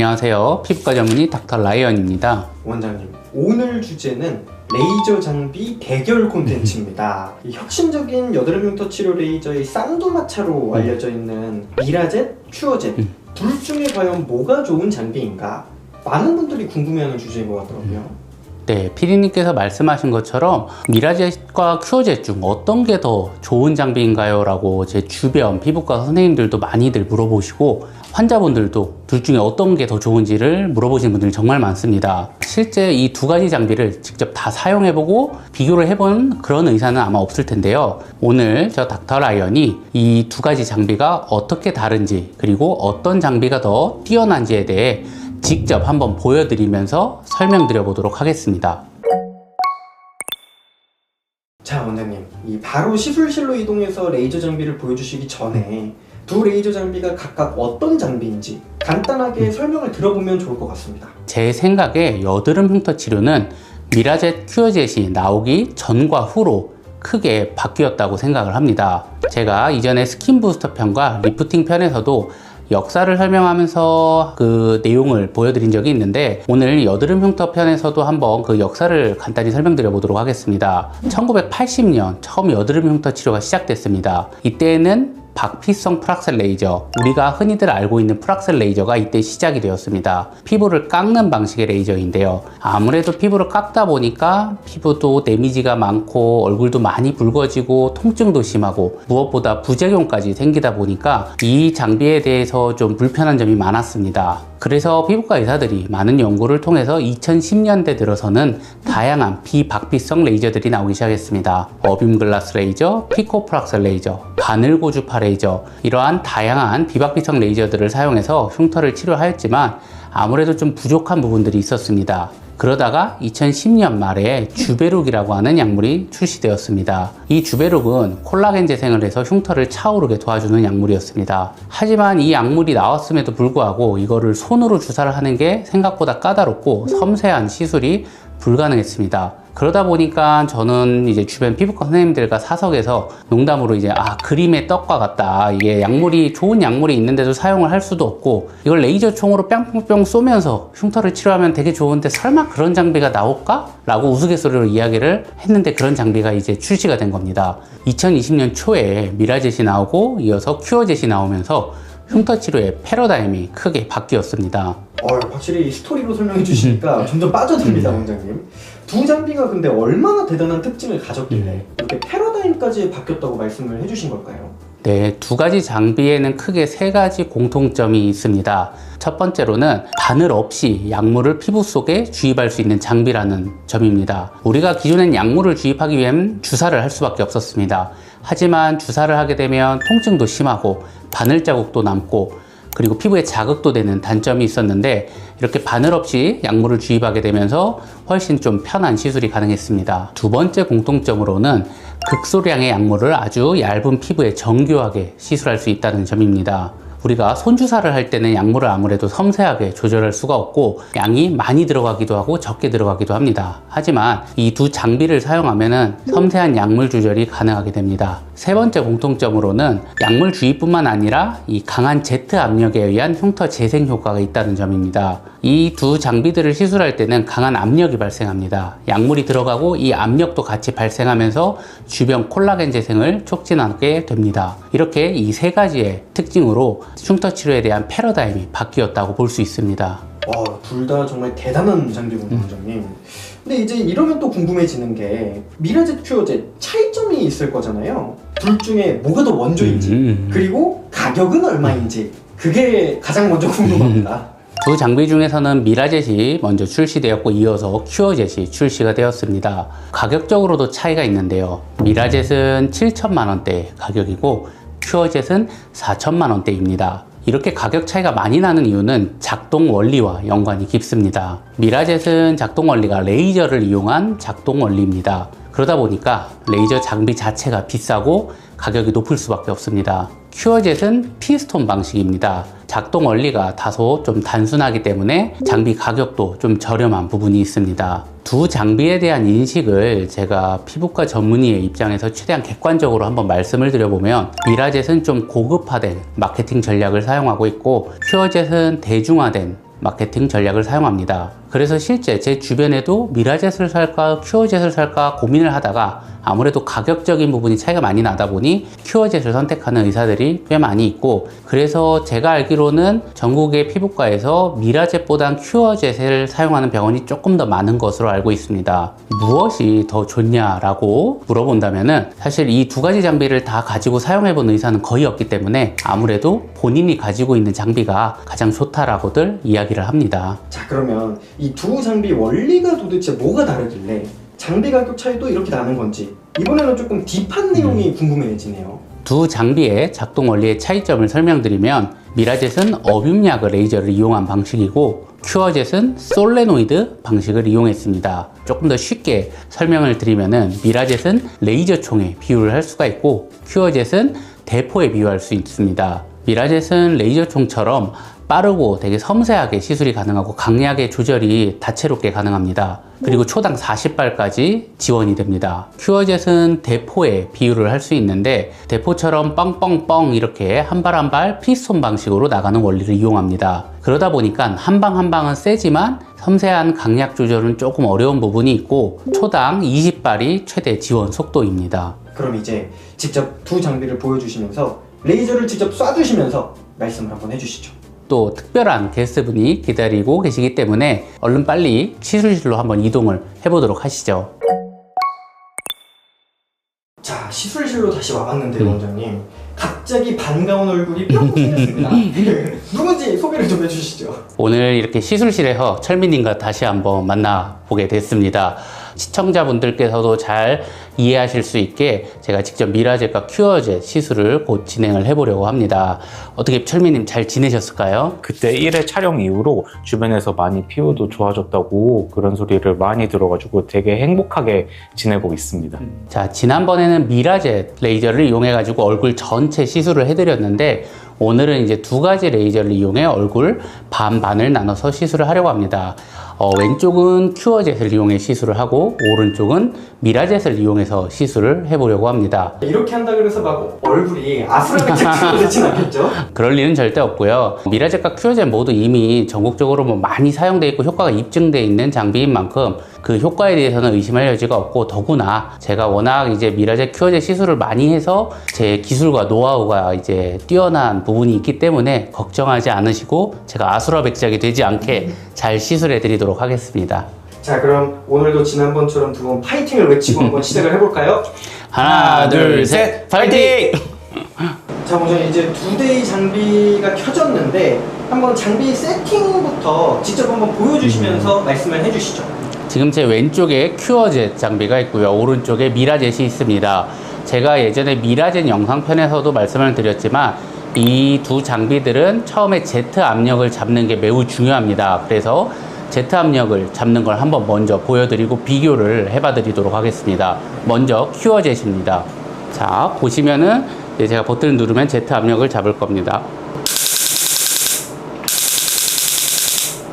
안녕하세요. 피부과 전문의 닥터 라이언입니다. 원장님, 오늘 주제는 레이저 장비 대결 콘텐츠입니다. 이 혁신적인 여드름 흉터 치료 레이저의 쌍두마차로 알려져 있는 미라젯, 큐어젯 둘 중에 과연 뭐가 좋은 장비인가? 많은 분들이 궁금해하는 주제인 것 같더라고요. 네, 피디님께서 말씀하신 것처럼 미라젯과 큐어젯 중 어떤 게 더 좋은 장비인가요? 라고 제 주변 피부과 선생님들도 많이들 물어보시고 환자분들도 둘 중에 어떤 게 더 좋은지를 물어보시는 분들이 정말 많습니다. 실제 이 두 가지 장비를 직접 다 사용해보고 비교를 해본 그런 의사는 아마 없을 텐데요. 오늘 저 닥터 라이언이 이 두 가지 장비가 어떻게 다른지 그리고 어떤 장비가 더 뛰어난지에 대해 직접 한번 보여드리면서 설명드려 보도록 하겠습니다. 자, 원장님, 바로 시술실로 이동해서 레이저 장비를 보여주시기 전에 두 레이저 장비가 각각 어떤 장비인지 간단하게 설명을 들어보면 좋을 것 같습니다. 제 생각에 여드름 흉터 치료는 미라젯, 큐어젯이 나오기 전과 후로 크게 바뀌었다고 생각을 합니다. 제가 이전에 스킨 부스터 편과 리프팅 편에서도 역사를 설명하면서 그 내용을 보여드린 적이 있는데 오늘 여드름 흉터 편에서도 한번 그 역사를 간단히 설명드려 보도록 하겠습니다. 1980년 처음 여드름 흉터 치료가 시작됐습니다. 이때는 박피성 프락셀 레이저, 우리가 흔히들 알고 있는 프락셀 레이저가 이때 시작이 되었습니다. 피부를 깎는 방식의 레이저인데요. 아무래도 피부를 깎다 보니까 피부도 데미지가 많고 얼굴도 많이 붉어지고 통증도 심하고 무엇보다 부작용까지 생기다 보니까 이 장비에 대해서 좀 불편한 점이 많았습니다. 그래서 피부과 의사들이 많은 연구를 통해서 2010년대 들어서는 다양한 비박피성 레이저들이 나오기 시작했습니다. 어빔글라스 레이저, 피코프락셀 레이저, 바늘고주파 레이저, 이러한 다양한 비박피성 레이저들을 사용해서 흉터를 치료하였지만 아무래도 좀 부족한 부분들이 있었습니다. 그러다가 2010년 말에 주베룩이라고 하는 약물이 출시되었습니다. 이 주베룩은 콜라겐 재생을 해서 흉터를 차오르게 도와주는 약물이었습니다. 하지만 이 약물이 나왔음에도 불구하고 이거를 손으로 주사를 하는 게 생각보다 까다롭고 섬세한 시술이 불가능했습니다. 그러다 보니까 저는 이제 주변 피부과 선생님들과 사석에서 농담으로 이제 그림의 떡과 같다. 이게 약물이 좋은 약물이 있는데도 사용을 할 수도 없고 이걸 레이저 총으로 뿅뿅뿅 쏘면서 흉터를 치료하면 되게 좋은데 설마 그런 장비가 나올까? 라고 우스갯소리로 이야기를 했는데 그런 장비가 이제 출시가 된 겁니다. 2020년 초에 미라젯이 나오고 이어서 큐어젯이 나오면서 흉터 치료의 패러다임이 크게 바뀌었습니다. 확실히 이 스토리로 설명해 주시니까 점점 빠져듭니다, 원장님. 두 장비가 근데 얼마나 대단한 특징을 가졌길래 이렇게 패러다임까지 바뀌었다고 말씀을 해주신 걸까요? 네, 두 가지 장비에는 크게 세 가지 공통점이 있습니다. 첫 번째로는 바늘 없이 약물을 피부 속에 주입할 수 있는 장비라는 점입니다. 우리가 기존엔 약물을 주입하기 위한 주사를 할 수밖에 없었습니다. 하지만 주사를 하게 되면 통증도 심하고 바늘 자국도 남고 그리고 피부에 자극도 되는 단점이 있었는데 이렇게 바늘 없이 약물을 주입하게 되면서 훨씬 좀 편한 시술이 가능했습니다. 두 번째 공통점으로는 극소량의 약물을 아주 얇은 피부에 정교하게 시술할 수 있다는 점입니다. 우리가 손주사를 할 때는 약물을 아무래도 섬세하게 조절할 수가 없고 양이 많이 들어가기도 하고 적게 들어가기도 합니다. 하지만 이 두 장비를 사용하면 섬세한 약물 조절이 가능하게 됩니다. 세 번째 공통점으로는 약물 주입뿐만 아니라 이 강한 제트 압력에 의한 흉터 재생 효과가 있다는 점입니다. 이 두 장비들을 시술할 때는 강한 압력이 발생합니다. 약물이 들어가고 이 압력도 같이 발생하면서 주변 콜라겐 재생을 촉진하게 됩니다. 이렇게 이 세 가지의 특징으로 흉터 치료에 대한 패러다임이 바뀌었다고 볼 수 있습니다. 둘 다 정말 대단한 장비군요, 원장님. 근데 이제 이러면 또 궁금해지는 게 미라젯, 큐어젯 차이점이 있을 거잖아요. 둘 중에 뭐가 더 원조인지 그리고 가격은 얼마인지 그게 가장 먼저 궁금합니다. 두 장비 중에서는 미라젯이 먼저 출시되었고 이어서 큐어젯이 출시가 되었습니다. 가격적으로도 차이가 있는데요. 미라젯은 7천만 원대 가격이고 큐어젯은 4천만 원대입니다. 이렇게 가격 차이가 많이 나는 이유는 작동 원리와 연관이 깊습니다. 미라젯은 작동 원리가 레이저를 이용한 작동 원리입니다. 그러다 보니까 레이저 장비 자체가 비싸고 가격이 높을 수밖에 없습니다. 큐어젯은 피스톤 방식입니다. 작동 원리가 다소 좀 단순하기 때문에 장비 가격도 좀 저렴한 부분이 있습니다. 두 장비에 대한 인식을 제가 피부과 전문의의 입장에서 최대한 객관적으로 한번 말씀을 드려보면, 미라젯은 좀 고급화된 마케팅 전략을 사용하고 있고 큐어젯은 대중화된 마케팅 전략을 사용합니다. 그래서 실제 제 주변에도 미라젯을 살까 큐어젯을 살까 고민을 하다가 아무래도 가격적인 부분이 차이가 많이 나다 보니 큐어젯을 선택하는 의사들이 꽤 많이 있고, 그래서 제가 알기로는 전국의 피부과에서 미라젯보단 큐어젯을 사용하는 병원이 조금 더 많은 것으로 알고 있습니다. 무엇이 더 좋냐라고 물어본다면은 사실 이 두 가지 장비를 다 가지고 사용해본 의사는 거의 없기 때문에 아무래도 본인이 가지고 있는 장비가 가장 좋다라고들 이야기를 합니다. 자, 그러면 이 두 장비 원리가 도대체 뭐가 다르길래 장비 가격 차이도 이렇게 나는 건지 이번에는 조금 딥한 내용이 궁금해지네요. 두 장비의 작동 원리의 차이점을 설명드리면, 미라젯은 어뷸약 레이저를 이용한 방식이고 큐어젯은 솔레노이드 방식을 이용했습니다. 조금 더 쉽게 설명을 드리면은 미라젯은 레이저총에 비유를 할 수가 있고 큐어젯은 대포에 비유할 수 있습니다. 미라젯은 레이저총처럼 빠르고 되게 섬세하게 시술이 가능하고 강약의 조절이 다채롭게 가능합니다. 그리고 초당 40발까지 지원이 됩니다. 큐어젯은 대포에 비유를 할 수 있는데 대포처럼 뻥뻥뻥 이렇게 한 발 한 발 피스톤 방식으로 나가는 원리를 이용합니다. 그러다 보니까 한 방 한 방은 세지만 섬세한 강약 조절은 조금 어려운 부분이 있고 초당 20발이 최대 지원 속도입니다. 그럼 이제 직접 두 장비를 보여주시면서 레이저를 직접 쏴주시면서 말씀을 한번 해주시죠. 또 특별한 게스트분이 기다리고 계시기 때문에 얼른 빨리 시술실로 한번 이동을 해보도록 하시죠. 자, 시술실로 다시 와봤는데 원장님, 갑자기 반가운 얼굴이 뿅 생겼습니다. 누군지 소개를 좀 해주시죠. 오늘 이렇게 시술실에서 철민님과 다시 한번 만나보게 됐습니다. 시청자분들께서도 잘 이해하실 수 있게 제가 직접 미라젯과 큐어젯 시술을 곧 진행을 해보려고 합니다. 어떻게 철민님 잘 지내셨을까요? 그때 1회 촬영 이후로 주변에서 많이 피부도 좋아졌다고 그런 소리를 많이 들어가지고 되게 행복하게 지내고 있습니다. 자, 지난번에는 미라젯 레이저를 이용해가지고 얼굴 전체 시술을 해드렸는데 오늘은 이제 두 가지 레이저를 이용해 얼굴 반반을 나눠서 시술을 하려고 합니다. 왼쪽은 큐어젯을 이용해 시술을 하고 오른쪽은 미라젯을 이용해서 시술을 해보려고 합니다. 이렇게 한다 그래서 막 얼굴이 아수라장처럼 되진 않겠죠? 그럴 일은 절대 없고요. 미라젯과 큐어젯 모두 이미 전국적으로 많이 사용되어 있고 효과가 입증되어 있는 장비인 만큼 그 효과에 대해서는 의심할 여지가 없고, 더구나 제가 워낙 이제 미라젯, 큐어젯 시술을 많이 해서 제 기술과 노하우가 이제 뛰어난 부분이 있기 때문에 걱정하지 않으시고 제가 아수라백작이 되지 않게 잘 시술해 드리도록 하겠습니다. 자, 그럼 오늘도 지난번처럼 두 분 파이팅을 외치고 한번 시작을 해볼까요? 하나, 둘, 셋, 파이팅! 자, 먼저 이제 두 대의 장비가 켜졌는데 한번 장비 세팅부터 직접 한번 보여주시면서 말씀을 해주시죠. 지금 제 왼쪽에 큐어젯 장비가 있고요. 오른쪽에 미라젯이 있습니다. 제가 예전에 미라젯 영상편에서도 말씀을 드렸지만 이 두 장비들은 처음에 Z 압력을 잡는 게 매우 중요합니다. 그래서 Z 압력을 잡는 걸 한번 먼저 보여드리고 비교를 해봐 드리도록 하겠습니다. 먼저 큐어젯입니다. 자, 보시면은 이제 제가 버튼을 누르면 Z 압력을 잡을 겁니다.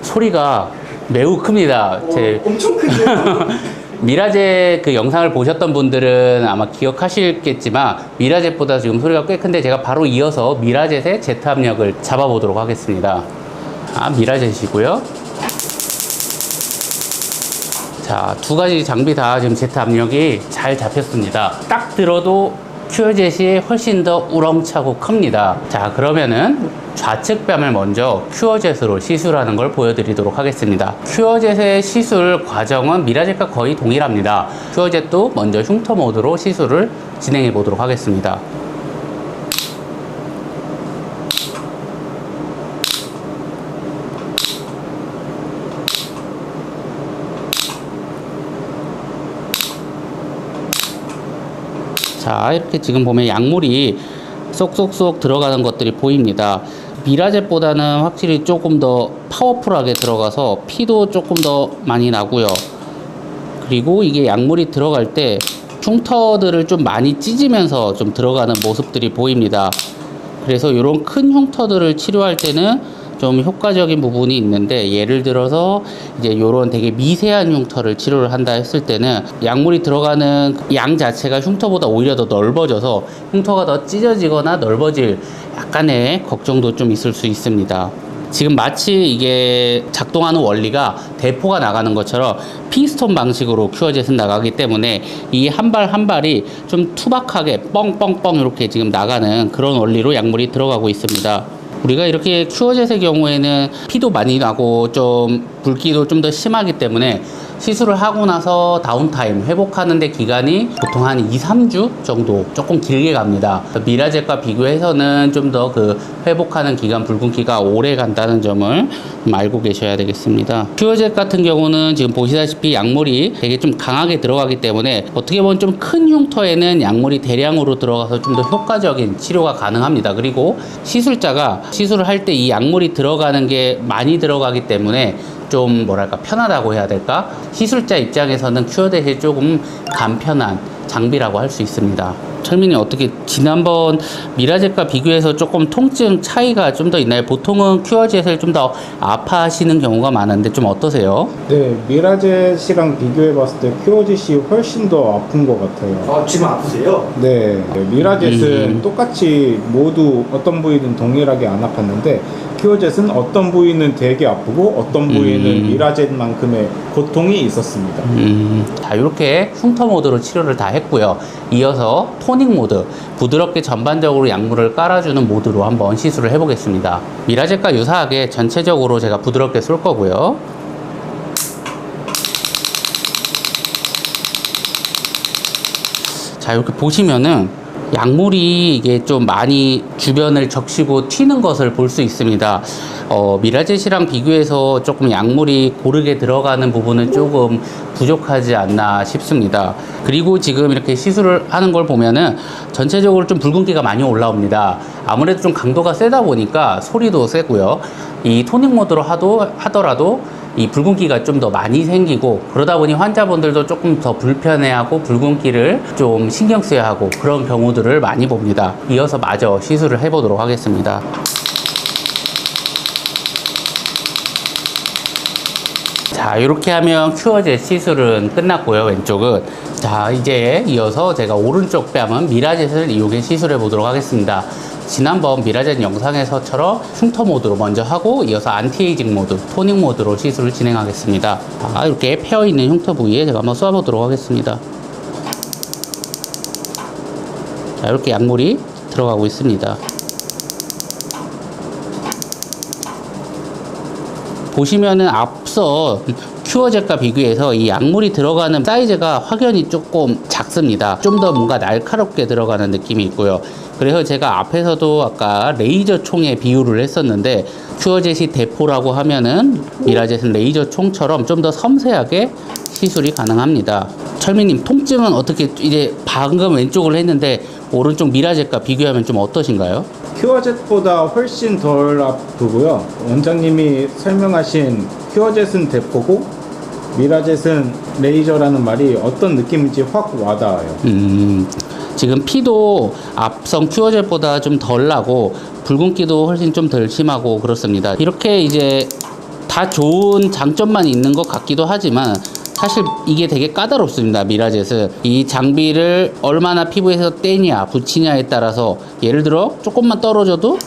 소리가 매우 큽니다. 엄청 큰데요? 미라젯 그 영상을 보셨던 분들은 아마 기억하시겠지만 미라젯보다 지금 소리가 꽤 큰데 제가 바로 이어서 미라젯의 Z 압력을 잡아보도록 하겠습니다. 미라젯이고요. 자, 두 가지 장비 다 지금 Z 압력이 잘 잡혔습니다. 딱 들어도 큐어젯이 훨씬 더 우렁차고 큽니다. 자, 그러면은 좌측 뺨을 먼저 큐어젯으로 시술하는 걸 보여드리도록 하겠습니다. 큐어젯의 시술 과정은 미라젯과 거의 동일합니다. 큐어젯도 먼저 흉터 모드로 시술을 진행해 보도록 하겠습니다. 자, 이렇게 지금 보면 약물이 쏙쏙쏙 들어가는 것들이 보입니다. 미라젯보다는 확실히 조금 더 파워풀하게 들어가서 피도 조금 더 많이 나고요. 그리고 이게 약물이 들어갈 때 흉터들을 좀 많이 찢으면서 좀 들어가는 모습들이 보입니다. 그래서 이런 큰 흉터들을 치료할 때는 좀 효과적인 부분이 있는데, 예를 들어서 이제 이런 되게 미세한 흉터를 치료를 한다 했을 때는 약물이 들어가는 양 자체가 흉터보다 오히려 더 넓어져서 흉터가 더 찢어지거나 넓어질 약간의 걱정도 좀 있을 수 있습니다. 지금 마치 이게 작동하는 원리가 대포가 나가는 것처럼 피스톤 방식으로 큐어젯은 나가기 때문에 이 한 발 한 발이 좀 투박하게 뻥뻥뻥 이렇게 지금 나가는 그런 원리로 약물이 들어가고 있습니다. 우리가 이렇게 큐어젯의 경우에는 피도 많이 나고 좀 붉기도 좀 더 심하기 때문에 시술을 하고 나서 다운타임 회복하는 데 기간이 보통 한 2-3주 정도 조금 길게 갑니다. 미라젯과 비교해서는 좀 더 그 회복하는 기간, 붉은기가 오래 간다는 점을 좀 알고 계셔야 되겠습니다. 큐어젯 같은 경우는 지금 보시다시피 약물이 되게 좀 강하게 들어가기 때문에 어떻게 보면 좀 큰 흉터에는 약물이 대량으로 들어가서 좀 더 효과적인 치료가 가능합니다. 그리고 시술자가 시술을 할 때 이 약물이 들어가는 게 많이 들어가기 때문에 좀 뭐랄까 편하다고 해야 될까? 시술자 입장에서는 큐어젯이 조금 간편한 장비라고 할 수 있습니다. 철민이 어떻게 지난번 미라젯과 비교해서 조금 통증 차이가 좀 더 있나요? 보통은 큐어젯을 좀 더 아파하시는 경우가 많은데 좀 어떠세요? 네, 미라젯이랑 비교해봤을 때 큐어젯이 훨씬 더 아픈 것 같아요. 지금 아프세요? 네, 미라젯은 똑같이 모두 어떤 부위는 동일하게 안 아팠는데 큐어젯은 어떤 부위는 되게 아프고 어떤 부위는 미라젯만큼의 고통이 있었습니다. 자, 이렇게 흉터 모드로 치료를 다 했고요. 이어서 토닉 모드, 부드럽게 전반적으로 약물을 깔아주는 모드로 한번 시술을 해보겠습니다. 미라젯과 유사하게 전체적으로 제가 부드럽게 쏠 거고요. 자, 이렇게 보시면은 약물이 이게 좀 많이 주변을 적시고 튀는 것을 볼 수 있습니다. 미라젯이랑 비교해서 조금 약물이 고르게 들어가는 부분은 조금 부족하지 않나 싶습니다. 그리고 지금 이렇게 시술을 하는 걸 보면은 전체적으로 좀 붉은기가 많이 올라옵니다. 아무래도 좀 강도가 세다 보니까 소리도 세고요. 이 토닉 모드로 하더라도 이 붉은기가 좀 더 많이 생기고 그러다 보니 환자분들도 조금 더 불편해하고 붉은기를 좀 신경 써야 하고 그런 경우들을 많이 봅니다. 이어서 마저 시술을 해보도록 하겠습니다. 자, 이렇게 하면 큐어젯 시술은 끝났고요. 왼쪽은. 자, 이제 이어서 제가 오른쪽 뺨은 미라젯을 이용해 시술해 보도록 하겠습니다. 지난번 미라젯 영상에서처럼 흉터 모드로 먼저 하고 이어서 안티에이징 모드, 토닉 모드로 시술을 진행하겠습니다. 자, 이렇게 패어있는 흉터 부위에 제가 한번 쏴보도록 하겠습니다. 자, 이렇게 약물이 들어가고 있습니다. 보시면은 앞서 큐어젯과 비교해서 이 약물이 들어가는 사이즈가 확연히 조금 작습니다. 좀 더 뭔가 날카롭게 들어가는 느낌이 있고요. 그래서 제가 앞에서도 아까 레이저 총에 비유를 했었는데 큐어젯이 대포라고 하면은 미라젯은 레이저 총처럼 좀 더 섬세하게 시술이 가능합니다. 철민님, 통증은 어떻게, 이제 방금 왼쪽을 했는데 오른쪽 미라젯과 비교하면 좀 어떠신가요? 큐어젯보다 훨씬 덜 아프고요. 원장님이 설명하신 큐어젯은 대포고 미라젯은 레이저라는 말이 어떤 느낌인지 확 와닿아요. 지금 피도 앞선 큐어젯보다 좀 덜 나고 붉은기도 훨씬 좀 덜 심하고 그렇습니다. 이렇게 이제 다 좋은 장점만 있는 것 같기도 하지만 사실 이게 되게 까다롭습니다. 미라젯은 이 장비를 얼마나 피부에서 떼냐 붙이냐에 따라서 예를 들어 조금만 떨어져도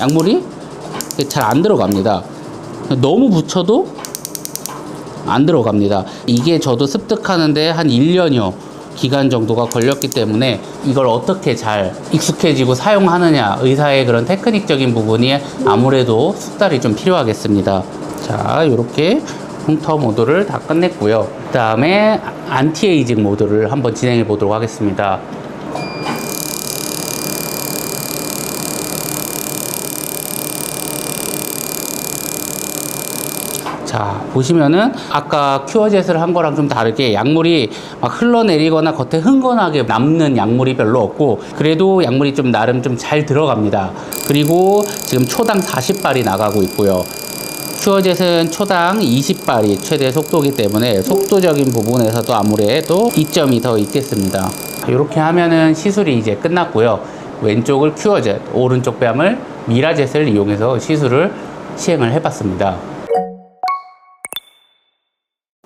약물이 잘 안 들어갑니다. 너무 붙여도 안 들어갑니다. 이게 저도 습득하는데 한 1년여 기간 정도가 걸렸기 때문에 이걸 어떻게 잘 익숙해지고 사용하느냐, 의사의 그런 테크닉적인 부분이 아무래도 숙달이 좀 필요하겠습니다. 자, 이렇게 흉터 모드를 다 끝냈고요. 그 다음에 안티에이징 모드를 한번 진행해 보도록 하겠습니다. 자, 보시면은 아까 큐어젯을 한 거랑 좀 다르게 약물이 막 흘러내리거나 겉에 흥건하게 남는 약물이 별로 없고 그래도 약물이 좀 나름 좀 잘 들어갑니다. 그리고 지금 초당 40발이 나가고 있고요. 큐어젯은 초당 20발이 최대 속도이기 때문에 속도적인 부분에서도 아무래도 이점이 더 있겠습니다. 이렇게 하면은 시술이 이제 끝났고요. 왼쪽을 큐어젯, 오른쪽 뺨을 미라젯을 이용해서 시술을 시행을 해봤습니다.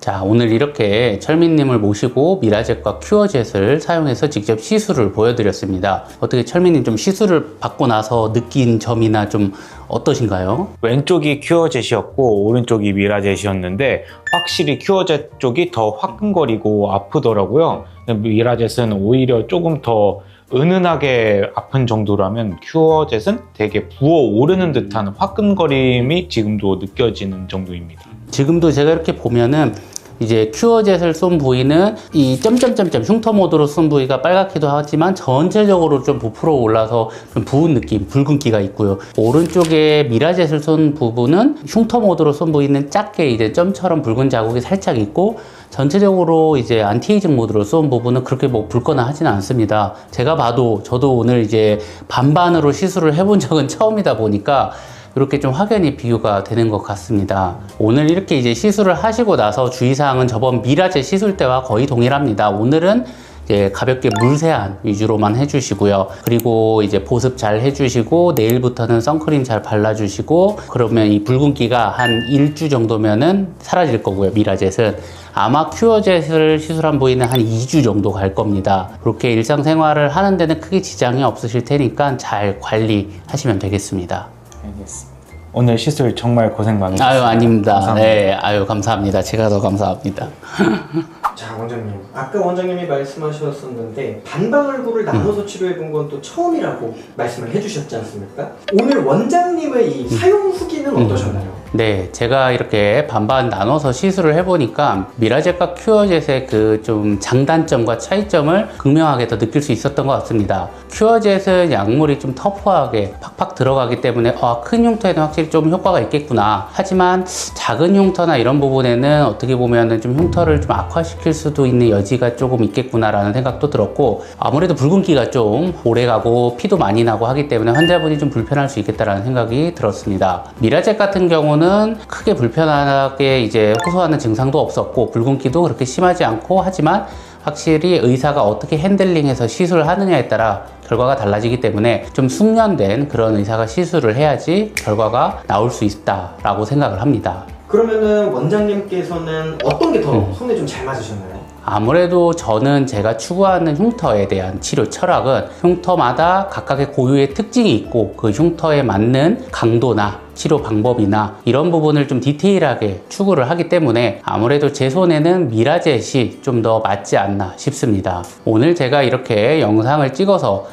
자, 오늘 이렇게 철민님을 모시고 미라젯과 큐어젯을 사용해서 직접 시술을 보여드렸습니다. 어떻게 철민님 좀 시술을 받고 나서 느낀 점이나 좀 어떠신가요? 왼쪽이 큐어젯이었고 오른쪽이 미라젯이었는데 확실히 큐어젯 쪽이 더 화끈거리고 아프더라고요. 미라젯은 오히려 조금 더 은은하게 아픈 정도라면 큐어젯은 되게 부어오르는 듯한 화끈거림이 지금도 느껴지는 정도입니다. 지금도 제가 이렇게 보면은 이제 큐어젯을 쏜 부위는 이 점점점점 흉터 모드로 쏜 부위가 빨갛기도 하지만 전체적으로 좀 부풀어 올라서 좀 부은 느낌, 붉은기가 있고요. 오른쪽에 미라젯을 쏜 부분은 흉터 모드로 쏜 부위는 작게 이제 점처럼 붉은 자국이 살짝 있고 전체적으로 이제 안티에이징 모드로 쏜 부분은 그렇게 뭐 붉거나 하지는 않습니다. 제가 봐도 저도 오늘 이제 반반으로 시술을 해본 적은 처음이다 보니까 이렇게 좀 확연히 비교가 되는 것 같습니다. 오늘 이렇게 이제 시술을 하시고 나서 주의사항은 저번 미라젯 시술 때와 거의 동일합니다. 오늘은 이제 가볍게 물세안 위주로만 해주시고요. 그리고 이제 보습 잘 해주시고 내일부터는 선크림 잘 발라주시고 그러면 이 붉은기가 한 1주 정도면은 사라질 거고요. 미라젯은 아마 큐어젯을 시술한 부위는 한 2주 정도 갈 겁니다. 그렇게 일상생활을 하는 데는 크게 지장이 없으실 테니까 잘 관리하시면 되겠습니다. 알겠습니다. 오늘 시술 정말 고생 많으셨습니다. 아유, 아닙니다. 감사합니다. 네, 아유, 감사합니다. 제가 더 감사합니다. 자, 원장님. 아까 원장님이 말씀하셨었는데 반반 얼굴을 나눠서 치료해 본 건 또 처음이라고 말씀을 해주셨지 않습니까? 오늘 원장님의 이 사용 후기는 어떠셨나요? 네, 제가 이렇게 반반 나눠서 시술을 해보니까 미라젯과 큐어젯의 그 좀 장단점과 차이점을 극명하게 더 느낄 수 있었던 것 같습니다. 큐어젯은 약물이 좀 터프하게 팍팍 들어가기 때문에 큰 흉터에는 확실히 좀 효과가 있겠구나. 하지만 작은 흉터나 이런 부분에는 어떻게 보면은 좀 흉터를 좀 악화시킬 수도 있는 여지가 조금 있겠구나라는 생각도 들었고 아무래도 붉은기가 좀 오래가고 피도 많이 나고 하기 때문에 환자분이 좀 불편할 수 있겠다라는 생각이 들었습니다. 미라젯 같은 경우는 크게 불편하게 이제 호소하는 증상도 없었고 붉은기도 그렇게 심하지 않고 하지만 확실히 의사가 어떻게 핸들링해서 시술을 하느냐에 따라 결과가 달라지기 때문에 좀 숙련된 그런 의사가 시술을 해야지 결과가 나올 수 있다라고 생각을 합니다. 그러면은 원장님께서는 어떤 게 더 손에 좀 잘 맞으셨나요? 아무래도 저는 제가 추구하는 흉터에 대한 치료 철학은 흉터마다 각각의 고유의 특징이 있고 그 흉터에 맞는 강도나 치료 방법이나 이런 부분을 좀 디테일하게 추구를 하기 때문에 아무래도 제 손에는 미라젯이 좀 더 맞지 않나 싶습니다. 오늘 제가 이렇게 영상을 찍어서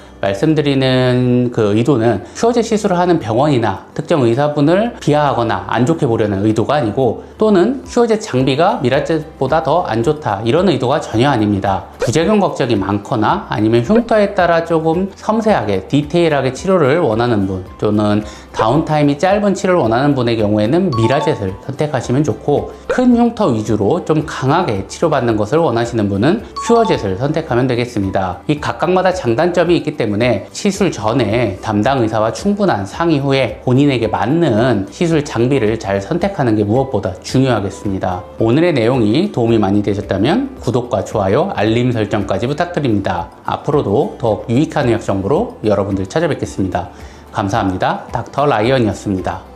말씀드리는 그 의도는 큐어젯 시술을 하는 병원이나 특정 의사분을 비하하거나 안 좋게 보려는 의도가 아니고 또는 큐어젯 장비가 미라젯보다 더 안 좋다 이런 의도가 전혀 아닙니다. 부작용 걱정이 많거나 아니면 흉터에 따라 조금 섬세하게 디테일하게 치료를 원하는 분 또는 다운타임이 짧은 치료를 원하는 분의 경우에는 미라젯을 선택하시면 좋고 큰 흉터 위주로 좀 강하게 치료받는 것을 원하시는 분은 큐어젯을 선택하면 되겠습니다. 이 각각마다 장단점이 있기 때문에 시술 전에 담당 의사와 충분한 상의 후에 본인에게 맞는 시술 장비를 잘 선택하는 게 무엇보다 중요하겠습니다. 오늘의 내용이 도움이 많이 되셨다면 구독과 좋아요, 알림 설정까지 부탁드립니다. 앞으로도 더욱 유익한 의학 정보로 여러분들 찾아뵙겠습니다. 감사합니다. 닥터 라이언이었습니다.